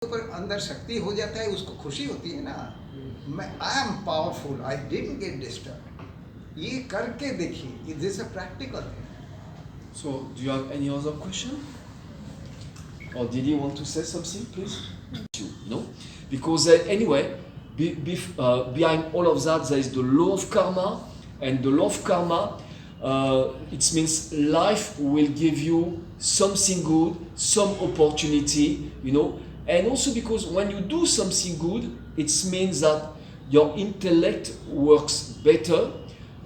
ऊपर अंदर शक्ति हो जाता है, उसको खुशी होती है ना, मैं I am powerful, I didn't get disturb. ये करके देखिए, it is a practical thing. So, do you have any other question? Or did you want to say something, please? No? Because anyway, behind all of that, there is the law of karma, and the law of karma, it means life will give you something good, some opportunity, and also because when you do something good, it means that your intellect works better,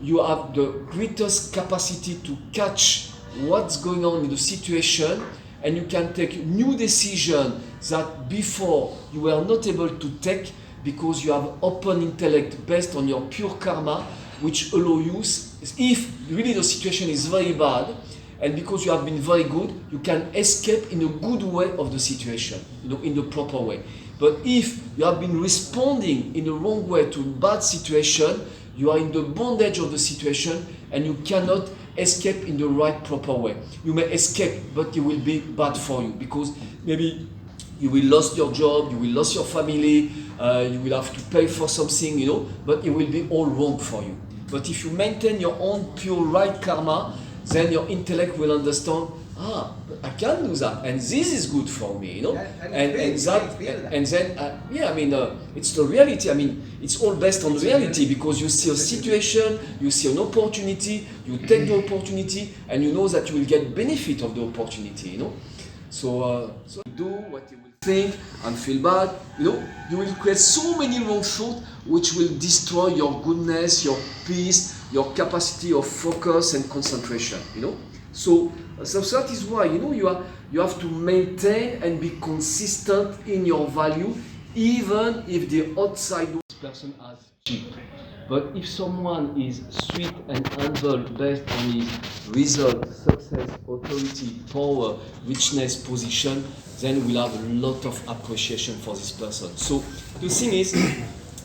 you have the greatest capacity to catch what's going on in the situation, and you can take new decisions that before you were not able to take because you have open intellect based on your pure karma, which allow you, if really the situation is very bad, and because you have been very good, you can escape in a good way of the situation, in the proper way. But if you have been responding in the wrong way to a bad situation, you are in the bondage of the situation and you cannot escape in the right proper way. You may escape, but it will be bad for you because maybe you will lose your job, you will lose your family, you will have to pay for something, but it will be all wrong for you. But if you maintain your own pure right karma, then your intellect will understand, I can do that, and this is good for me, and then it's the reality. It's all based on reality because you see a situation, you see an opportunity, you take the opportunity, and you know that you will get benefit of the opportunity, So do what you will think and feel bad. You will create so many wrong thoughts which will destroy your goodness, your peace, your capacity of focus and concentration. So that is why you have to maintain and be consistent in your value, even if the outside person has cheap. But if someone is sweet and humble based on his result, success, authority, power, richness, position, then we'll have a lot of appreciation for this person. So the thing is,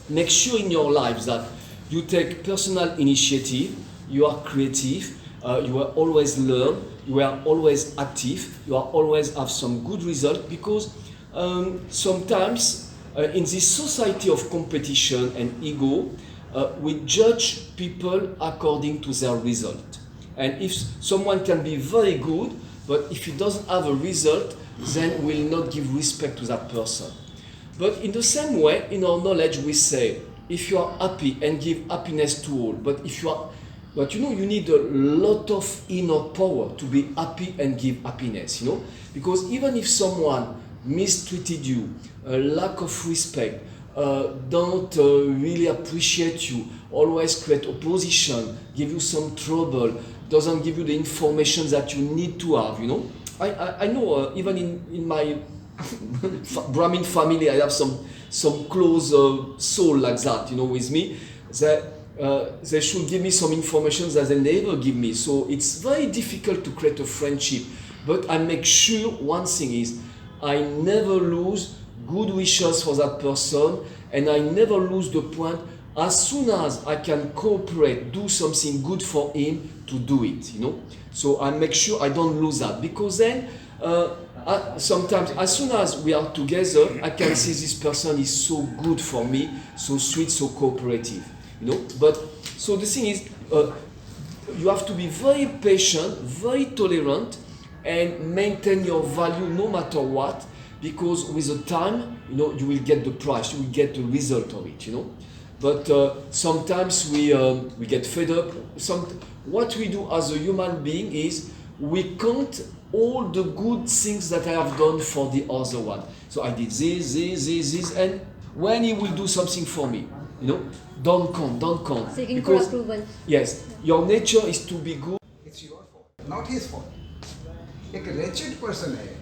make sure in your life that you take personal initiative, you are creative, you are always learn, you are always active, you are always have some good result because sometimes in this society of competition and ego, we judge people according to their result. And if someone can be very good, but if he doesn't have a result, then we'll not give respect to that person. But in the same way, in our knowledge, we say, if you are happy and give happiness to all, but you need a lot of inner power to be happy and give happiness, because even if someone mistreated you, lack of respect, don't really appreciate you, always create opposition, give you some trouble, doesn't give you the information that you need to have, I know even in my Brahmin family, I have some close soul like that, with me, that they should give me some information that they never give me. So it's very difficult to create a friendship. But I make sure one thing is, I never lose good wishes for that person, and I never lose the point as soon as I can cooperate, do something good for him, to do it, So I make sure I don't lose that, because then sometimes as soon as we are together, I can see this person is so good for me, so sweet, so cooperative, But so the thing is, you have to be very patient, very tolerant, and maintain your value no matter what, because with the time, you will get the price, you will get the result of it, But sometimes we get fed up. What we do as a human being is we count all the good things that I have done for the other one. So I did this, and when he will do something for me, don't count. Seeking for approval. Yes, your nature is to be good. It's your fault, not his fault. एक wretched person है,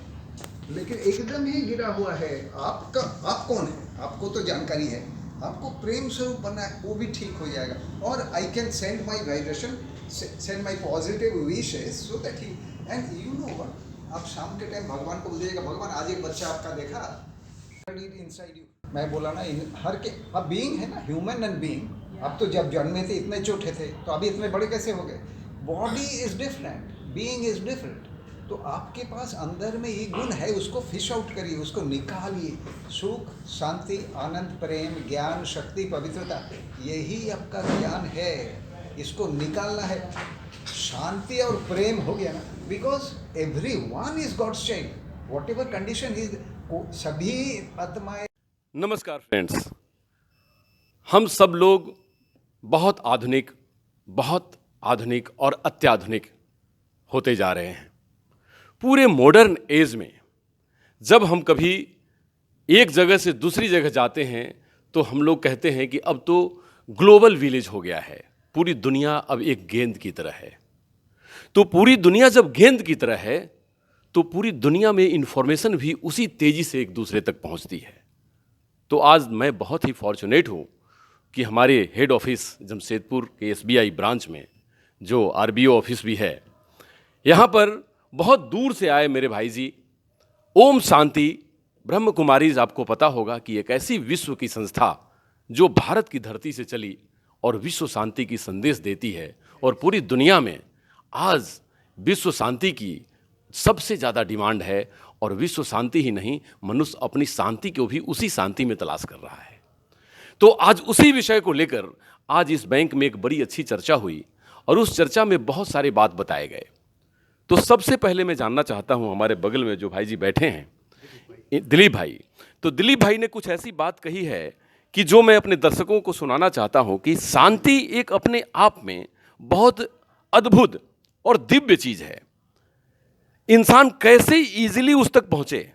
लेकिन एकदम ही गिरा हुआ है। आप कौन है? आपको तो जानकारी है, आपको प्रेम स्वरूप बनना है, वो भी ठीक हो जाएगा। और I can send my vibration, send my positive wishes so that he, and आप शाम के टाइम भगवान को बोलिएगा, भगवान आज एक बच्चा आपका देखा, इनसाइड यू। मैं बोला ना, अब बीइंग है ना, ह्यूमन एंड बीइंग। अब तो जब जन्मे थे इतने छोटे थे, तो अभी इतने बड़े कैसे हो गए? Body is different, being is different. तो आपके पास अंदर में ये गुण है, उसको फिश आउट करिए, उसको निकालिए। सुख, शांति, आनंद, प्रेम, ज्ञान, शक्ति, पवित्रता, यही आपका ज्ञान है, इसको निकालना है। शांति और प्रेम हो गया ना, because every one is God's child, whatever condition is, सभी आत्माएं। नमस्कार फ्रेंड्स, हम सब लोग बहुत आधुनिक और अत्याधुनिक होते जा रहे हैं। पूरे मॉडर्न एज में जब हम कभी एक जगह से दूसरी जगह जाते हैं तो हम लोग कहते हैं कि अब तो ग्लोबल विलेज हो गया है, पूरी दुनिया अब एक गेंद की तरह है। तो पूरी दुनिया जब गेंद की तरह है तो पूरी दुनिया में इंफॉर्मेशन भी उसी तेजी से एक दूसरे तक पहुंचती है। तो आज मैं बहुत ही फॉर्चुनेट हूँ कि हमारे हेड ऑफिस जमशेदपुर के SBI ब्रांच में, जो RBO ऑफिस भी है, यहाँ पर बहुत दूर से आए मेरे भाई जी ओम शांति ब्रह्म कुमारीज, आपको पता होगा कि एक ऐसी विश्व की संस्था जो भारत की धरती से चली और विश्व शांति की संदेश देती है। और पूरी दुनिया में आज विश्व शांति की सबसे ज़्यादा डिमांड है, और विश्व शांति ही नहीं, मनुष्य अपनी शांति को भी उसी शांति में तलाश कर रहा है। तो आज उसी विषय को लेकर आज इस बैंक में एक बड़ी अच्छी चर्चा हुई और उस चर्चा में बहुत सारे बात बताए गए। तो सबसे पहले मैं जानना चाहता हूं, हमारे बगल में जो भाई जी बैठे हैं, दिलीप भाई, तो दिलीप भाई ने कुछ ऐसी बात कही है कि जो मैं अपने दर्शकों को सुनाना चाहता हूं कि शांति एक अपने आप में बहुत अद्भुत और दिव्य चीज है। इंसान कैसे इजीली उस तक पहुंचे,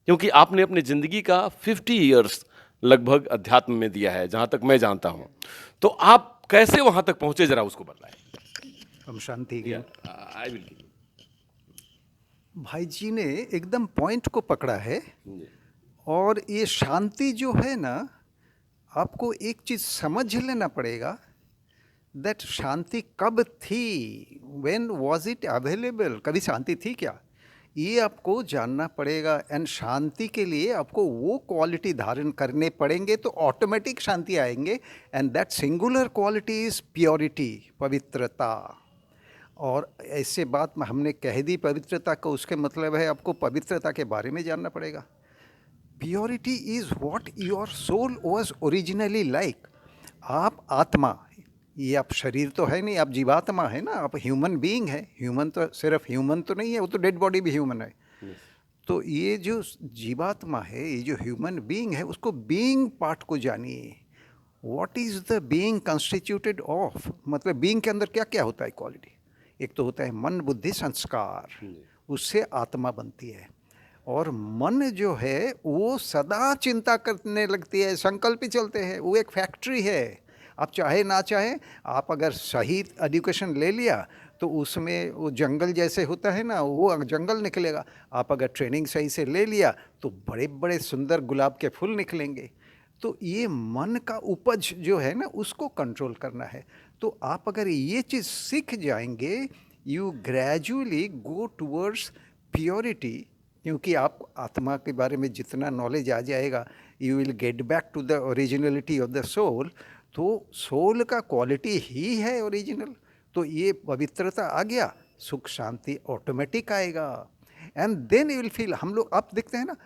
क्योंकि आपने अपनी जिंदगी का 50 ईयर्स लगभग अध्यात्म में दिया है, जहां तक मैं जानता हूं। तो आप कैसे वहां तक पहुंचे, जरा उसको बताएं। हम शांति के आई विल। भाई जी ने एकदम पॉइंट को पकड़ा है। और ये शांति जो है ना, आपको एक चीज़ समझ लेना पड़ेगा, दैट शांति कब थी, व्हेन वाज इट अवेलेबल, कभी शांति थी क्या, ये आपको जानना पड़ेगा। एंड शांति के लिए आपको वो क्वालिटी धारण करने पड़ेंगे तो ऑटोमेटिक शांति आएंगे। And that singular quality is purity, पवित्रता। और ऐसे बात हमने कह दी पवित्रता को, उसके मतलब है आपको पवित्रता के बारे में जानना पड़ेगा। Purity is what your soul was originally like. आप आत्मा, ये आप शरीर तो है नहीं, आप जीवात्मा है ना, आप ह्यूमन बीइंग है। ह्यूमन तो सिर्फ ह्यूमन तो नहीं है, वो तो डेड बॉडी भी ह्यूमन है। तो ये जो जीवात्मा है, ये जो ह्यूमन बीइंग है, उसको बीइंग पार्ट को जानिए। What is the being constituted of, मतलब बीइंग के अंदर क्या क्या होता है क्वालिटी। एक तो होता है मन, बुद्धि, संस्कार, उससे आत्मा बनती है। और मन जो है वो सदा चिंता करने लगती है, संकल्प ही चलते हैं, वो एक फैक्ट्री है। आप चाहे ना चाहे, आप अगर सही एजुकेशन ले लिया तो उसमें वो जंगल जैसे होता है ना, वो जंगल निकलेगा। आप अगर ट्रेनिंग सही से ले लिया तो बड़े बड़े सुंदर गुलाब के फूल निकलेंगे। तो ये मन का उपज जो है ना, उसको कंट्रोल करना है। तो आप अगर ये चीज़ सीख जाएंगे, you gradually go towards purity. क्योंकि आप आत्मा के बारे में जितना नॉलेज आ जाएगा, you will get back to the originality of the soul. तो सोल का क्वालिटी ही है ओरिजिनल। तो ये पवित्रता आ गया, सुख शांति ऑटोमेटिक आएगा। And then you will feel, हम लोग आप देखते हैं ना,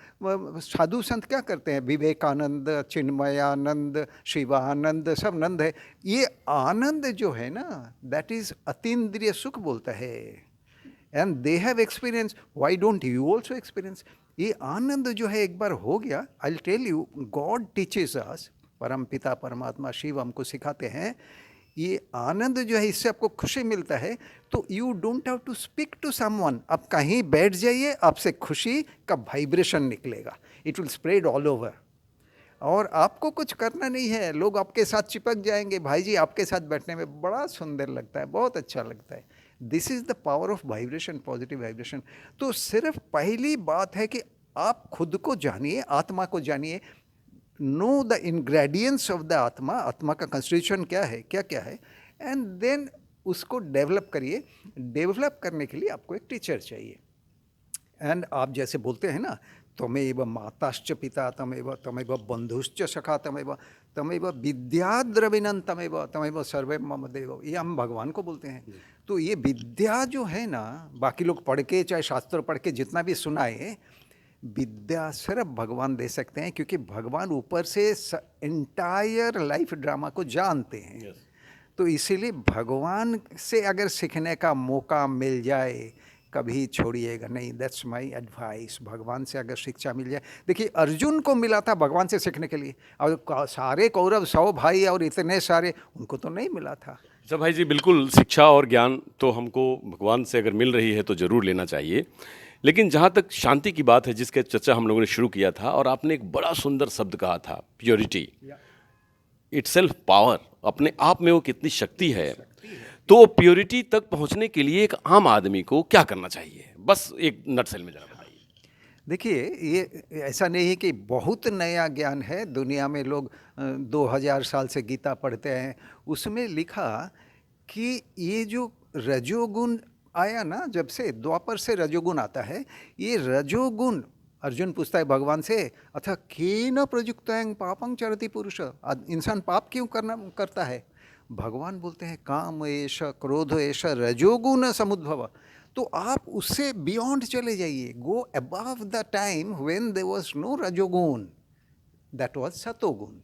साधु संत क्या करते हैं, विवेकानंद, चिन्मयानंद, शिवानंद, सब नंद है। ये आनंद जो है ना, दैट इज अतीन्द्रिय सुख बोलता है। And they have experience, why don't you also experience. ये आनंद जो है एक बार हो गया, I will tell you, God teaches us, परम पिता परमात्मा शिव हमको सिखाते हैं, ये आनंद जो है इससे आपको खुशी मिलता है। तो you don't have to speak to someone, आप कहीं बैठ जाइए, आपसे खुशी का वाइब्रेशन निकलेगा, it will spread all over. और आपको कुछ करना नहीं है, लोग आपके साथ चिपक जाएंगे। भाई जी आपके साथ बैठने में बड़ा सुंदर लगता है, बहुत अच्छा लगता है। This is the power of vibration, positive vibration. तो सिर्फ पहली बात है कि आप खुद को जानिए, आत्मा को जानिए, know the ingredients of the आत्मा, आत्मा का कंस्टिट्यूशन क्या है, क्या क्या है, एंड देन उसको डेवलप करिए। डेवलप करने के लिए आपको एक टीचर चाहिए। एंड आप जैसे बोलते हैं ना, त्वमेव माताश्च पिता तमेव तमेव बंधुश्च सखा तमेव तमेव विद्या द्रविणं तमेव सर्वे मम देव, ये हम भगवान को बोलते हैं। तो ये विद्या जो है ना, बाकी लोग पढ़ के चाहे शास्त्र पढ़ के जितना भी सुनाए, विद्या सिर्फ भगवान दे सकते हैं, क्योंकि भगवान ऊपर से एंटायर लाइफ ड्रामा को जानते हैं। तो इसीलिए भगवान से अगर सीखने का मौका मिल जाए कभी छोड़िएगा नहीं। That's my advice. भगवान से अगर शिक्षा मिल जाए, देखिए अर्जुन को मिला था भगवान से सीखने के लिए, और सारे कौरव 100 भाई और इतने सारे, उनको तो नहीं मिला था। अच्छा भाई जी, बिल्कुल शिक्षा और ज्ञान तो हमको भगवान से अगर मिल रही है तो ज़रूर लेना चाहिए। लेकिन जहाँ तक शांति की बात है, जिसके चर्चा हम लोगों ने शुरू किया था, और आपने एक बड़ा सुंदर शब्द कहा था, प्योरिटी, इटसेल्फ पावर, अपने आप में वो कितनी शक्ति है। तो प्योरिटी तक पहुँचने के लिए एक आम आदमी को क्या करना चाहिए, बस एक नटसेल में जरा बताइए। देखिए, ये ऐसा नहीं है कि बहुत नया ज्ञान है। दुनिया में लोग 2000 साल से गीता पढ़ते हैं, उसमें लिखा कि ये जो रजोगुण आया ना, जब से द्वापर से रजोगुण आता है, ये रजोगुण, अर्जुन पूछता है भगवान से, अथा केन प्रयुक्तं पापं चरति पुरुष, इंसान पाप क्यों करता है? भगवान बोलते हैं काम एष क्रोध एष रजोगुण समुद्भव। तो आप उससे बियॉन्ड चले जाइए, go above the time when there was no रजोगुण, दैट वाज सतोगुण।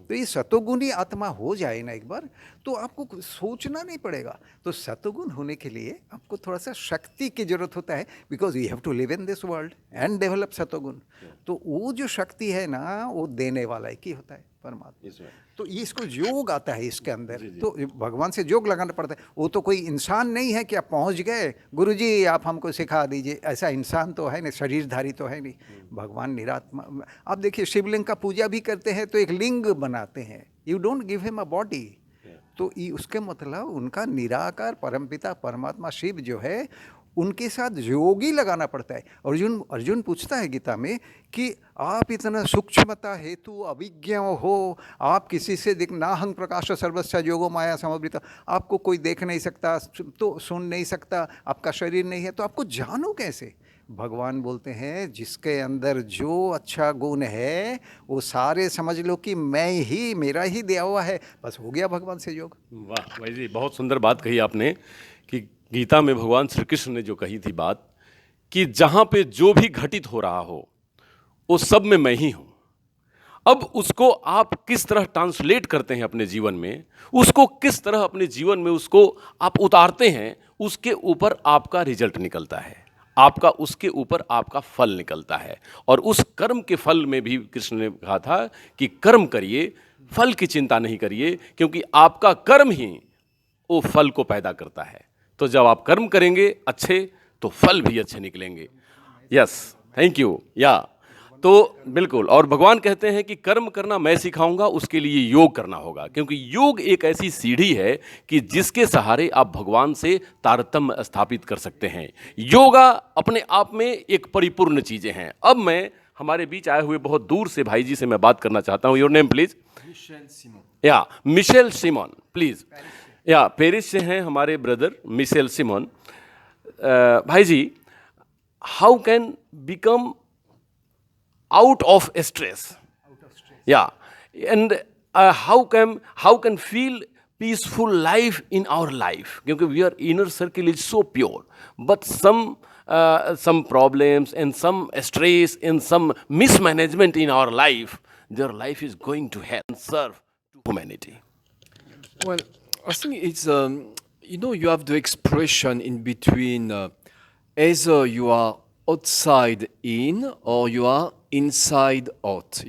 तो ये सतोगुणी आत्मा हो जाए ना एक बार, तो आपको सोचना नहीं पड़ेगा। तो सतोगुण होने के लिए आपको थोड़ा सा शक्ति की जरूरत होता है, because you have to live in this world and develop सतोगुण। तो वो जो शक्ति है ना, वो देने वाला एक ही होता है, परमात्मा। तो ये इसको योग आता है इसके अंदर। तो भगवान से योग लगाना पड़ता है। वो तो कोई इंसान नहीं है कि आप पहुंच गए, गुरुजी आप हमको सिखा दीजिए, ऐसा इंसान तो है नहीं, शरीरधारी तो है नहीं। भगवान निरात्मा। आप देखिए, शिवलिंग का पूजा भी करते हैं तो एक लिंग बनाते हैं, you don't give him a body. तो ये उसके मतलब उनका निराकार परमपिता परमात्मा शिव जो है, उनके साथ योगी लगाना पड़ता है। अर्जुन पूछता है गीता में कि आप इतना सूक्ष्मता हेतु अभिज्ञ हो, आप किसी से देख, नाहं प्रकाश सर्वस्य योगो माया समवृत, आपको कोई देख नहीं सकता, तो सुन नहीं सकता, आपका शरीर नहीं है, तो आपको जानो कैसे? भगवान बोलते हैं जिसके अंदर जो अच्छा गुण है वो सारे समझ लो कि मैं ही, मेरा ही दिया हुआ है, बस हो गया भगवान से योग। वाह भाई जी, बहुत सुंदर बात कही आपने कि गीता में भगवान श्री कृष्ण ने जो कही थी बात, कि जहाँ पे जो भी घटित हो रहा हो वो सब में मैं ही हूँ। अब उसको आप किस तरह ट्रांसलेट करते हैं अपने जीवन में, उसको किस तरह अपने जीवन में उसको आप उतारते हैं, उसके ऊपर आपका रिजल्ट निकलता है, आपका उसके ऊपर आपका फल निकलता है। और उस कर्म के फल में भी कृष्ण ने कहा था कि कर्म करिए, फल की चिंता नहीं करिए, क्योंकि आपका कर्म ही वो फल को पैदा करता है। तो जब आप कर्म करेंगे अच्छे, तो फल भी अच्छे निकलेंगे। Yes, thank you. या तो बिल्कुल, और भगवान कहते हैं कि कर्म करना मैं सिखाऊंगा, उसके लिए योग करना होगा, क्योंकि योग एक ऐसी सीढ़ी है कि जिसके सहारे आप भगवान से तारतम्य स्थापित कर सकते हैं। योगा अपने आप में एक परिपूर्ण चीज़ें हैं। अब मैं हमारे बीच आए हुए बहुत दूर से भाई जी से मैं बात करना चाहता हूँ। Your name please? Michelle Simone. या मिशेल सिमोन प्लीज। या पेरिस से हैं हमारे ब्रदर मिशेल सिमोन। भाई जी, how can become out of stress? Yeah, and how can feel peaceful life in our life? Because we are inner circle is so pure, but some problems and some stress and some mismanagement in our life, their life is going to hell and serve to humanity. Well, I think it's you have the expression in between either you are outside in or you are inside out.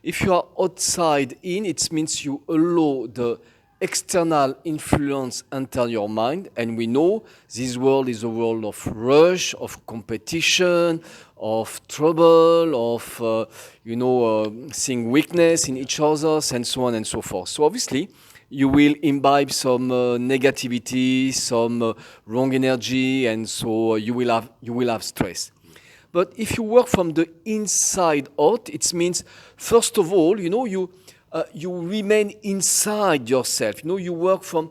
If you are outside in, it means you allow the external influence enter your mind, and we know this world is a world of rush, of competition, of trouble, of seeing weakness in each other, and so on and so forth. So obviously you will imbibe some negativity, some wrong energy, and so you will have stress. But if you work from the inside out, it means, first of all, you remain inside yourself. You work from,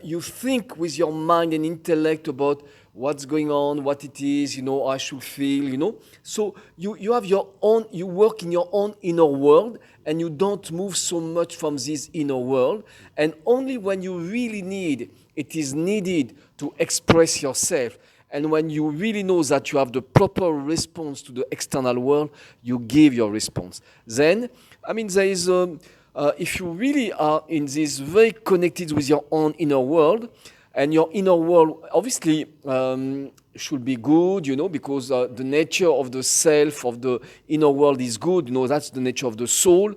you think with your mind and intellect about what's going on, what it is, I should feel. So you have your own, you work in your own inner world, and you don't move so much from this inner world. And only when you really need, it is needed to express yourself. And when you really know that you have the proper response to the external world, you give your response. Then, there is, if you really are in this very connected with your own inner world, and your inner world obviously should be good, because the nature of the self, of the inner world is good. That's the nature of the soul.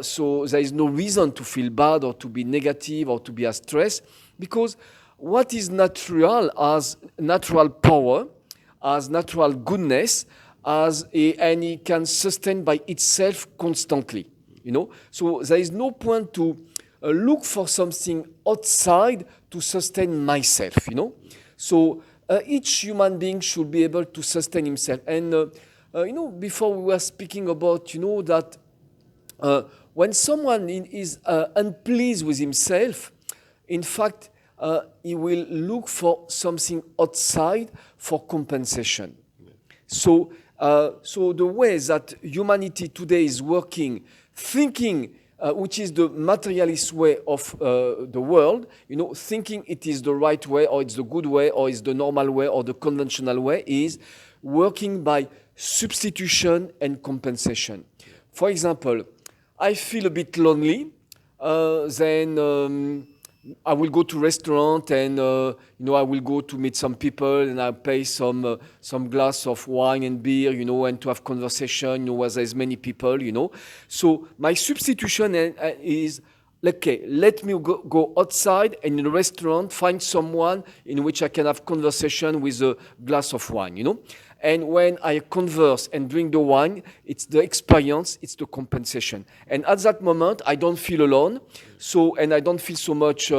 So there is no reason to feel bad or to be negative or to be stressed, because what is natural as natural power, as natural goodness, and it can sustain by itself constantly. So there is no point to look for something outside to sustain myself. So each human being should be able to sustain himself. And before we were speaking about that when someone is unpleased with himself, in fact, he will look for something outside for compensation. So the way that humanity today is working, thinking, which is the materialist way of the world, thinking it is the right way, or it's the good way, or it's the normal way, or the conventional way, is working by substitution and compensation. For example, I feel a bit lonely, then I will go to restaurant, and I will go to meet some people, and I pay some glass of wine and beer, and to have conversation, where there's many people, So my substitution is, okay, let me go outside and in a restaurant find someone in which I can have conversation with a glass of wine, And when I converse and drink the wine, it's the experience, it's the compensation. And at that moment, I don't feel alone, and I don't feel so much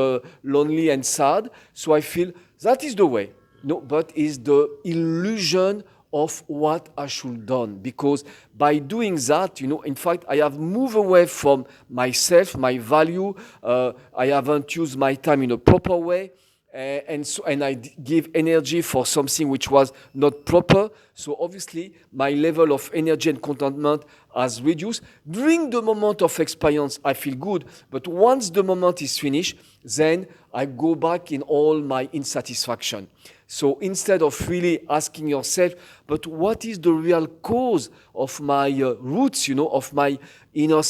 lonely and sad. So I feel that is the way. But it's the illusion of what I should done. Because by doing that, in fact, I have moved away from myself, my value. I haven't used my time in a proper way. And I give energy for something which was not proper. So obviously, my level of energy and contentment has reduced. During the moment of experience, I feel good. But once the moment is finished, then I go back in all my insatisfaction. So instead of really asking yourself, but what is the real cause of my roots, of my inner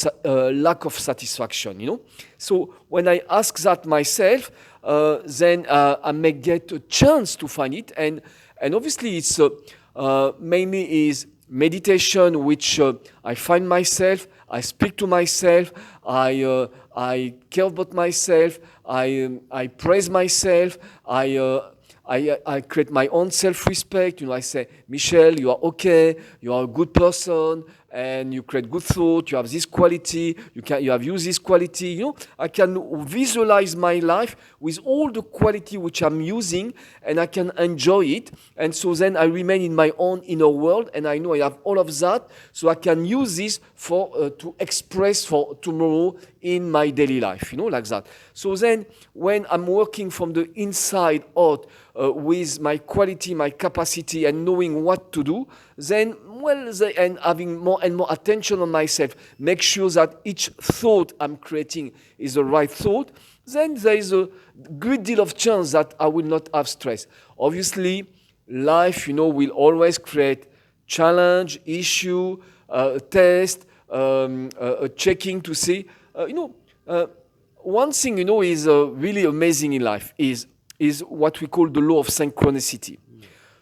lack of satisfaction, So when I ask that myself, then I may get a chance to find it. And obviously it's mainly is meditation, which I find myself, I speak to myself, I care about myself, I praise myself, I create my own self-respect. I say, Michel, you are okay, you are a good person, and you create good thought, you have this quality, you have used this quality. I can visualize my life with all the quality which I'm using, and I can enjoy it. And so then I remain in my own inner world, and I know I have all of that, so I can use this to express for tomorrow in my daily life, like that. So then when I'm working from the inside out, with my quality, my capacity, and knowing what to do, then, and having more and more attention on myself, make sure that each thought I'm creating is the right thought, then there is a great deal of chance that I will not have stress. Obviously, life, will always create challenge, issue, test, checking to see. One thing, is really amazing in life is what we call the law of synchronicity.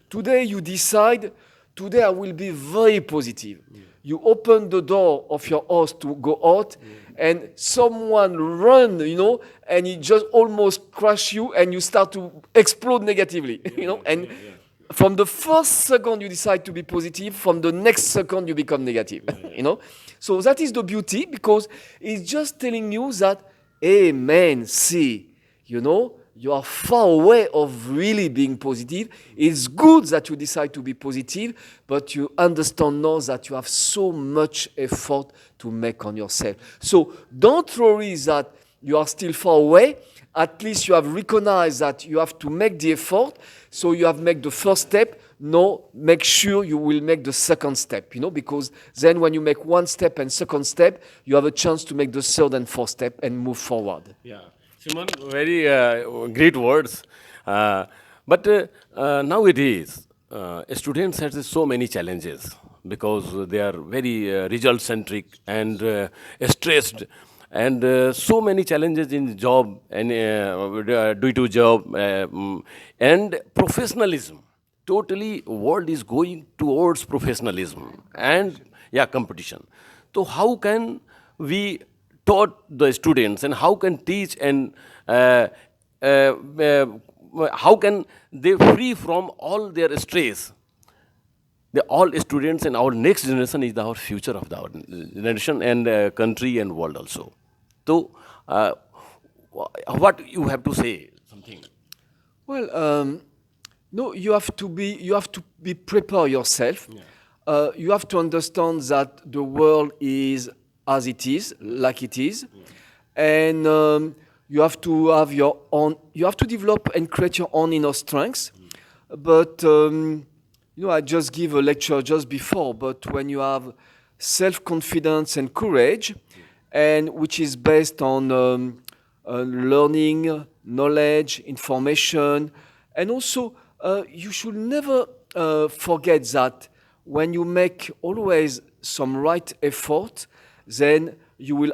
Today you decide, today I will be very positive. You open the door of your house to go out, and someone run, and he just almost crush you, and you start to explode negatively, and from the first second you decide to be positive, from the next second you become negative, So that is the beauty, because it's just telling you that, hey man, see, you are far away of really being positive. It's good that you decide to be positive, but you understand now that you have so much effort to make on yourself. So don't worry that you are still far away, at least you have recognized that you have to make the effort. So you have made the first step. Now make sure you will make the second step, because then when you make one step and second step, you have a chance to make the third and fourth step and move forward. Yeah, Simon, very great words. But nowadays, students have so many challenges because they are very result centric and stressed, and so many challenges in job and due to job and professionalism. Totally, world is going towards professionalism and competition. So how can we taught the students and how can teach and how can they free from all their stress? The all students and our next generation is our future of our generation and country and world also. So what you have to say something? Well, no, you have to be prepare yourself. You have to understand that the world is as it is, like it is, and you have to have your own. You have to develop and create your own inner strengths. But I just give a lecture just before. But when you have self-confidence and courage, and which is based on learning, knowledge, information, and also you should never forget that when you make always some right effort, then you will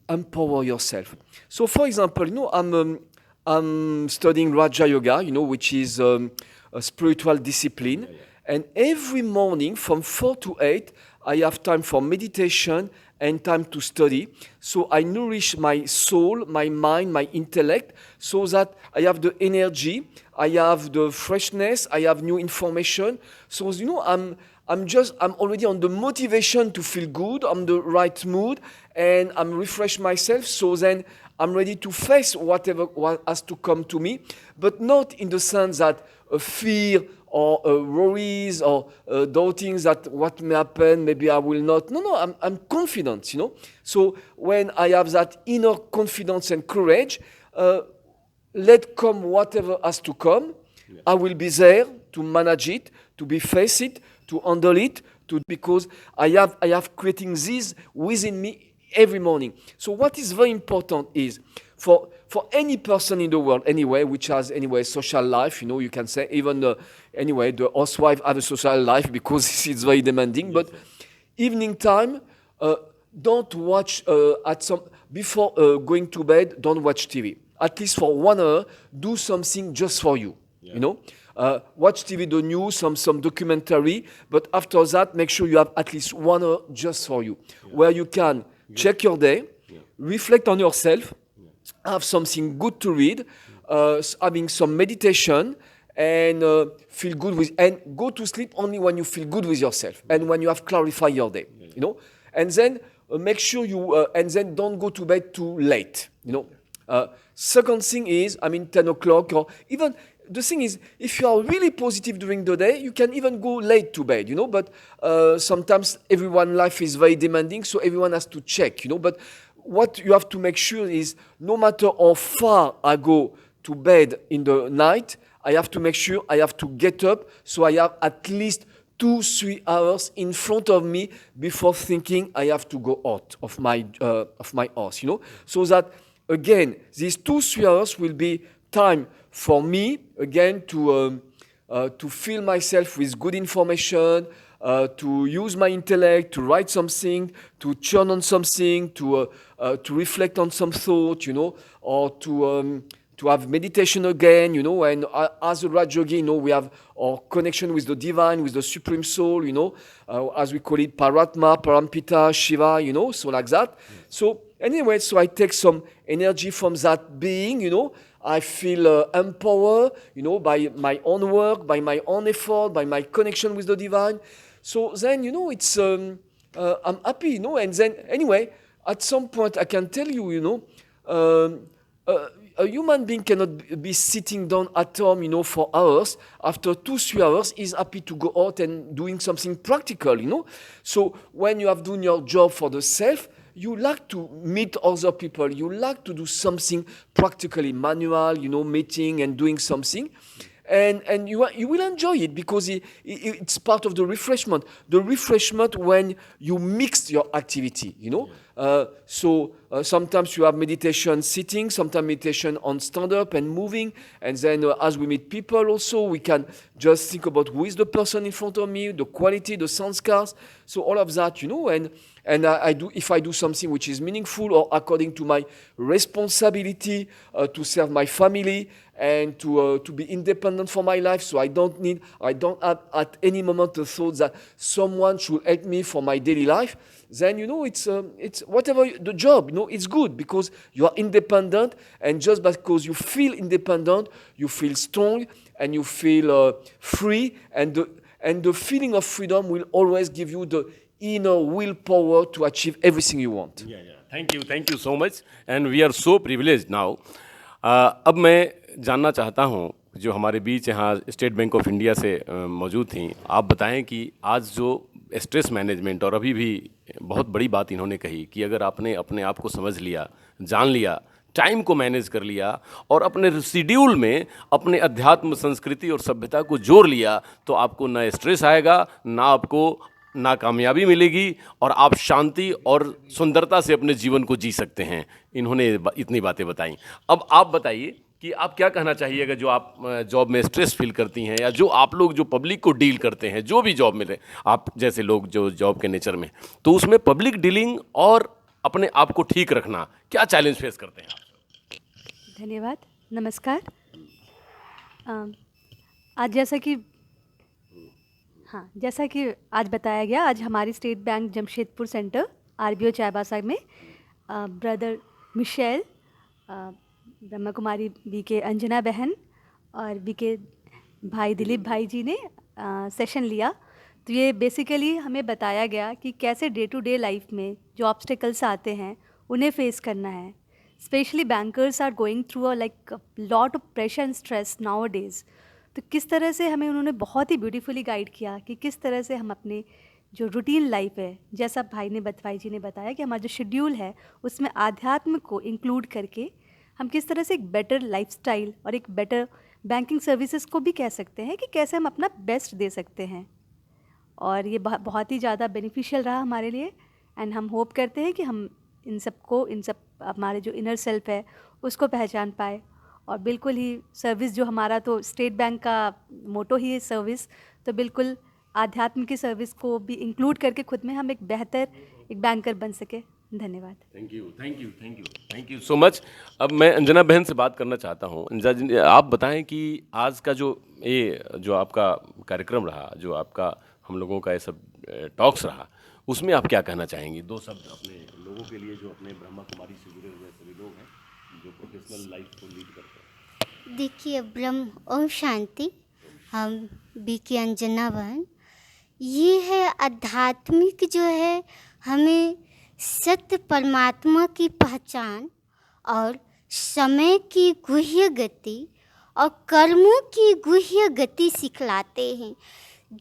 empower yourself. So, for example, I'm studying Raja Yoga, which is a spiritual discipline, and every morning from 4 to 8, I have time for meditation and time to study. So I nourish my soul, my mind, my intellect, so that I have the energy, I have the freshness, I have new information. So I'm already on the motivation to feel good, I'm the right mood, and I'm refresh myself. So then I'm ready to face what has to come to me, but not in the sense that a fear or worries or doubting that what may happen, maybe I will not. No, I'm confident, So when I have that inner confidence and courage, let come whatever has to come. Yeah. I will be there to manage it, to face it, to handle it, because I have creating this within me every morning. So what is very important is for any person in the world anyway, which has anyway social life, you can say even the housewife have a social life because it's very demanding. Yes, but evening time, don't watch before going to bed. Don't watch TV. At least for 1 hour, do something just for you. Yeah. Watch TV, the news, some documentary. But after that, make sure you have at least 1 hour just for you, where you can check your day, reflect on yourself, have something good to read, having some meditation, and feel good and go to sleep only when you feel good with yourself and when you have clarified your day, and then make sure and then don't go to bed too late, Second thing is, 10 o'clock or even, the thing is, if you are really positive during the day, you can even go late to bed, but sometimes everyone's life is very demanding, so everyone has to check, but what you have to make sure is no matter how far I go to bed in the night, I have to make sure I have to get up, so I have at least 2-3 hours in front of me before thinking I have to go out of my house, so that again these 2-3 hours will be time for me again to fill myself with good information, to use my intellect, to write something, to churn on something, to reflect on some thought, or to have meditation again, and as a Raj Yogi, we have our connection with the divine, with the supreme soul, as we call it, Paratma, Parampita, Shiva, so like that. So anyway, so I take some energy from that being, I feel empowered, by my own work, by my own effort, by my connection with the divine. So then, it's I'm happy, and then anyway, at some point I can tell you, a human being cannot be sitting down at home, for hours. After 2-3 hours, is happy to go out and doing something practical, So when you have done your job for the self, you like to meet other people, you like to do something practically manual, meeting and doing something. And you will enjoy it because it's part of the refreshment. The refreshment when you mix your activity, So sometimes you have meditation sitting, sometimes meditation on stand up and moving. And then as we meet people also, we can just think about who is the person in front of me, the quality, the sound scars. So all of that, and I do, if I do something which is meaningful or according to my responsibility to serve my family and to be independent for my life, so I don't have at any moment the thought that someone should help me for my daily life. Then it's whatever the job, it's good because you are independent, and just because you feel independent, you feel strong and you feel free, and the feeling of freedom will always give you the inner willpower to achieve everything you want. Thank you so much and we are so privileged now. अब मैं जानना चाहता हूँ, जो हमारे बीच यहाँ state bank of India से मौजूद थी, आप बताएं कि आज जो स्ट्रेस मैनेजमेंट, और अभी भी बहुत बड़ी बात इन्होंने कही कि अगर आपने अपने आप को समझ लिया, जान लिया, टाइम को मैनेज कर लिया और अपने शेड्यूल में अपने अध्यात्म, संस्कृति और सभ्यता को जोड़ लिया, तो आपको ना स्ट्रेस आएगा, ना आपको ना कामयाबी मिलेगी, और आप शांति और सुंदरता से अपने जीवन को जी सकते हैं। इन्होंने इतनी बातें बताई। अब आप बताइए कि आप क्या कहना चाहिएगा, जो आप जॉब में स्ट्रेस फील करती हैं, या जो आप लोग जो पब्लिक को डील करते हैं, जो भी जॉब में रहे, आप जैसे लोग जो जॉब के नेचर में, तो उसमें पब्लिक डीलिंग और अपने आप को ठीक रखना, क्या चैलेंज फेस करते हैं आप? धन्यवाद, नमस्कार। आज जैसा कि आज बताया गया, आज हमारी State Bank Jamshedpur centre RBO Chaibasa में ब्रदर मिशेल, ब्रह्मा कुमारी बीके अंजना बहन और बीके भाई दिलीप भाई जी ने सेशन लिया। तो ये बेसिकली हमें बताया गया कि कैसे डे टू डे लाइफ में जो ऑब्स्टिकल्स आते हैं उन्हें फेस करना है। Specially bankers are going through like lot of pressure and stress nowadays. तो किस तरह से हमें उन्होंने बहुत ही ब्यूटीफुली गाइड किया कि किस तरह से हम अपने जो रूटीन लाइफ है, जैसा भाई जी ने बताया कि हमारा जो शेड्यूल है उसमें आध्यात्म को इंक्लूड करके हम किस तरह से एक बेटर लाइफस्टाइल और एक बेटर बैंकिंग सर्विसेज को भी कह सकते हैं कि कैसे हम अपना बेस्ट दे सकते हैं। और ये बहुत ही ज़्यादा बेनिफिशियल रहा हमारे लिए, एंड हम होप करते हैं कि हम इन सब हमारे जो इनर सेल्फ है उसको पहचान पाए। और बिल्कुल ही सर्विस, जो हमारा तो स्टेट बैंक का मोटो ही है सर्विस, तो बिल्कुल आध्यात्म की सर्विस को भी इंक्लूड करके खुद में हम एक बेहतर एक बैंकर बन सके। धन्यवाद। Thank you so much. अब मैं अंजना बहन से बात करना चाहता हूँ। अंजना जी, आप बताएं कि आज का जो आपका कार्यक्रम रहा, जो आपका हम लोगों का ये सब टॉक्स रहा, उसमें आप क्या कहना चाहेंगी? दो शब्द अपने लोगों के लिए जो अपने ब्रह्मा कुमारी से जुड़े हुए सभी लोग हैं, जो प्रोफेशनल लाइफ को लीड करते हैं। देखिए, ब्रह्म ओम शांति। हम बीके अंजना बहन, ये है आध्यात्मिक जो है हमें सत्य परमात्मा की पहचान और समय की गुह्य गति और कर्मों की गुह्य गति सिखलाते हैं।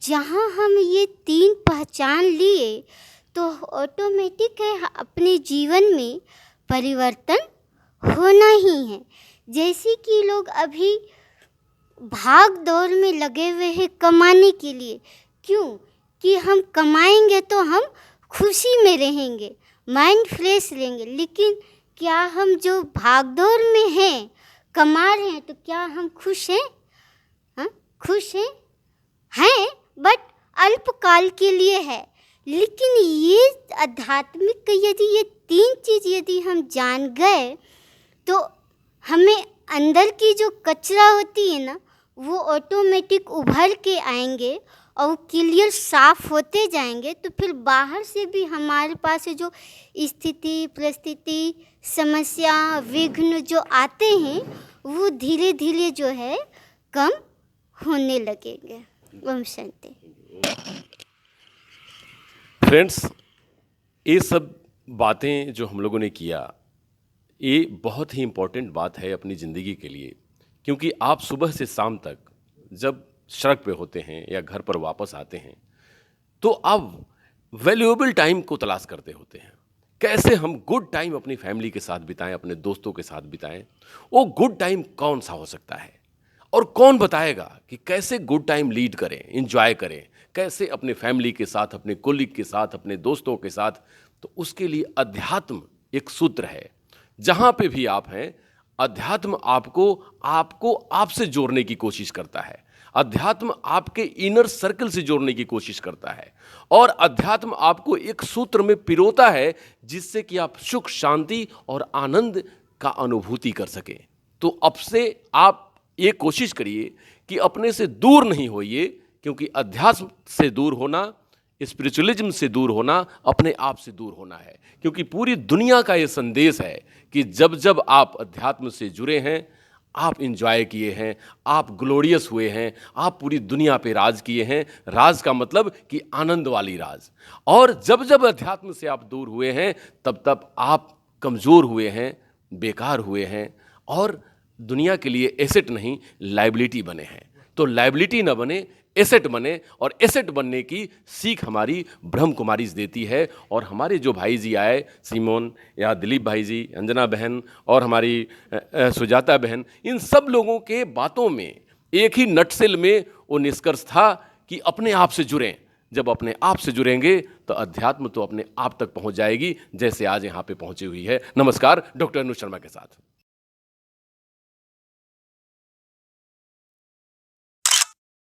जहाँ हम ये तीन पहचान लिए तो ऑटोमेटिक है अपने जीवन में परिवर्तन होना ही है। जैसे कि लोग अभी भाग दौड़ में लगे हुए हैं कमाने के लिए, क्यों कि हम कमाएंगे तो हम खुशी में रहेंगे, माइंड फ्रेश रहेंगे। लेकिन क्या हम जो भाग दौड़ में हैं, कमा रहे हैं, तो क्या हम खुश हैं? खुश हैं बट अल्पकाल के लिए है। लेकिन ये आध्यात्मिक यदि ये तीन चीज़ यदि हम जान गए तो हमें अंदर की जो कचरा होती है ना, वो ऑटोमेटिक उभर के आएंगे और क्लियर साफ होते जाएंगे। तो फिर बाहर से भी हमारे पास जो स्थिति, परिस्थिति, समस्या, विघ्न जो आते हैं वो धीरे धीरे जो है कम होने लगेंगे। ओम शांति। फ्रेंड्स, ये सब बातें जो हम लोगों ने किया, ये बहुत ही इम्पोर्टेंट बात है अपनी ज़िंदगी के लिए, क्योंकि आप सुबह से शाम तक जब सड़क पे होते हैं या घर पर वापस आते हैं तो आप वैल्यूएबल टाइम को तलाश करते होते हैं कैसे हम गुड टाइम अपनी फैमिली के साथ बिताएं, अपने दोस्तों के साथ बिताएं। वो गुड टाइम कौन सा हो सकता है और कौन बताएगा कि कैसे गुड टाइम लीड करें, एंजॉय करें, कैसे अपने फैमिली के साथ, अपने कोलीग के साथ, अपने दोस्तों के साथ। तो उसके लिए अध्यात्म एक सूत्र है। जहां पे भी आप हैं, अध्यात्म आपको आपसे जोड़ने की कोशिश करता है। अध्यात्म आपके इनर सर्कल से जोड़ने की कोशिश करता है और अध्यात्म आपको एक सूत्र में पिरोता है जिससे कि आप सुख, शांति और आनंद का अनुभूति कर सकें। तो अब से आप ये कोशिश करिए कि अपने से दूर नहीं होइए, क्योंकि अध्यात्म से दूर होना, स्पिरिचुअलिज्म से दूर होना, अपने आप से दूर होना है। क्योंकि पूरी दुनिया का ये संदेश है कि जब जब आप अध्यात्म से जुड़े हैं, आप इंजॉय किए हैं, आप ग्लोरियस हुए हैं, आप पूरी दुनिया पे राज किए हैं। राज का मतलब कि आनंद वाली राज। और जब जब अध्यात्म से आप दूर हुए हैं, तब तब आप कमज़ोर हुए हैं, बेकार हुए हैं और दुनिया के लिए एसेट नहीं, लायबिलिटी बने हैं। तो लायबिलिटी न बने, एसेट बने, और एसेट बनने की सीख हमारी ब्रह्म कुमारीज देती है। और हमारे जो भाई जी आए, सीमोन या दिलीप भाई जी, अंजना बहन और हमारी सुजाता बहन, इन सब लोगों के बातों में एक ही नटसेल में वो निष्कर्ष था कि अपने आप से जुड़ें। जब अपने आप से जुड़ेंगे तो अध्यात्म तो अपने आप तक पहुंच जाएगी, जैसे आज यहाँ पे पहुंची हुई है। नमस्कार, डॉक्टर अनु शर्मा के साथ।